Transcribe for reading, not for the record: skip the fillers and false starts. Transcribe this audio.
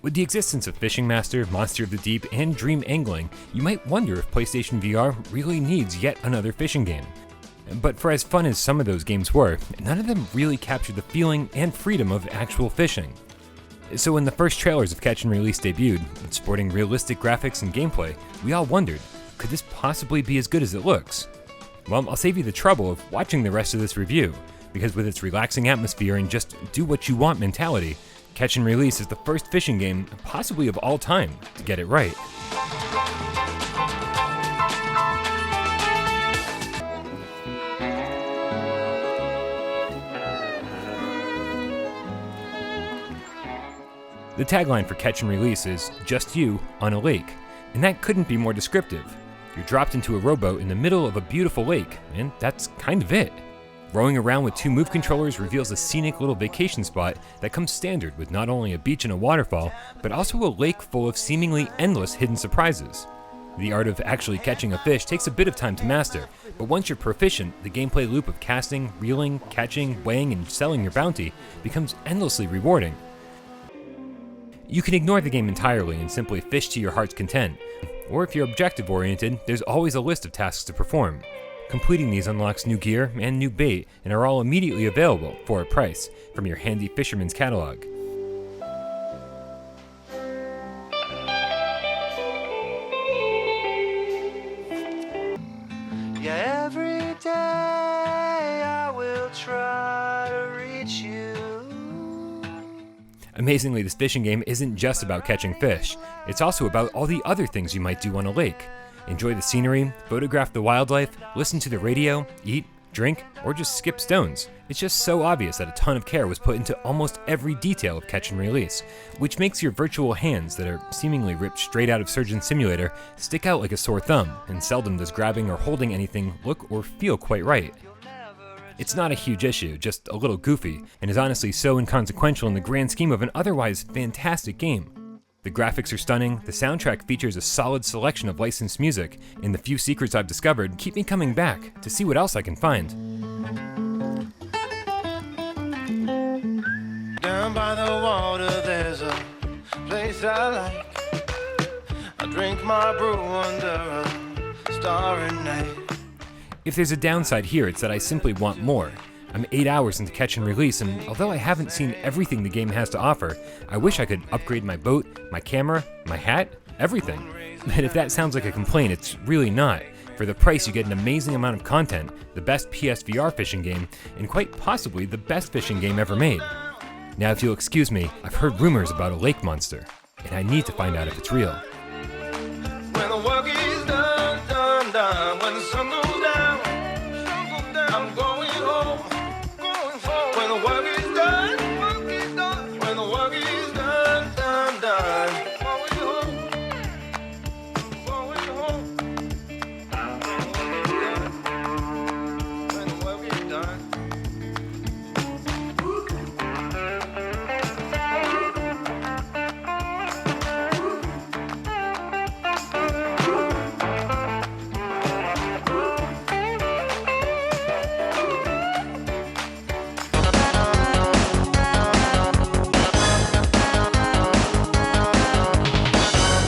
With the existence of Fishing Master, Monster of the Deep, and Dream Angling, you might wonder if PlayStation VR really needs yet another fishing game. But for as fun as some of those games were, none of them really captured the feeling and freedom of actual fishing. So when the first trailers of Catch and Release debuted, sporting realistic graphics and gameplay, we all wondered, could this possibly be as good as it looks? Well, I'll save you the trouble of watching the rest of this review, because with its relaxing atmosphere and just do what you want mentality, Catch and Release is the first fishing game, possibly of all time, to get it right. The tagline for Catch and Release is, "Just you on a lake," and that couldn't be more descriptive. You're dropped into a rowboat in the middle of a beautiful lake, and that's kind of it. Rowing around with two move controllers reveals a scenic little vacation spot that comes standard with not only a beach and a waterfall, but also a lake full of seemingly endless hidden surprises. The art of actually catching a fish takes a bit of time to master, but once you're proficient, the gameplay loop of casting, reeling, catching, weighing, and selling your bounty becomes endlessly rewarding. You can ignore the game entirely and simply fish to your heart's content, or if you're objective-oriented, there's always a list of tasks to perform. Completing these unlocks new gear and new bait, and are all immediately available for a price from your handy fisherman's catalog. Yeah, every day I will try to reach you. Amazingly, this fishing game isn't just about catching fish. It's also about all the other things you might do on a lake. Enjoy the scenery, photograph the wildlife, listen to the radio, eat, drink, or just skip stones. It's just so obvious that a ton of care was put into almost every detail of Catch and Release, which makes your virtual hands that are seemingly ripped straight out of Surgeon Simulator stick out like a sore thumb, and seldom does grabbing or holding anything look or feel quite right. It's not a huge issue, just a little goofy, and is honestly so inconsequential in the grand scheme of an otherwise fantastic game. The graphics are stunning, the soundtrack features a solid selection of licensed music, and the few secrets I've discovered keep me coming back to see what else I can find. Down by the water there's a place I like. I drink my brew under a starry night. If there's a downside here, it's that I simply want more. I'm 8 hours into Catch and Release, and although I haven't seen everything the game has to offer, I wish I could upgrade my boat, my camera, my hat, everything. But if that sounds like a complaint, it's really not. For the price, you get an amazing amount of content, the best PSVR fishing game, and quite possibly the best fishing game ever made. Now, if you'll excuse me, I've heard rumors about a lake monster, and I need to find out if it's real.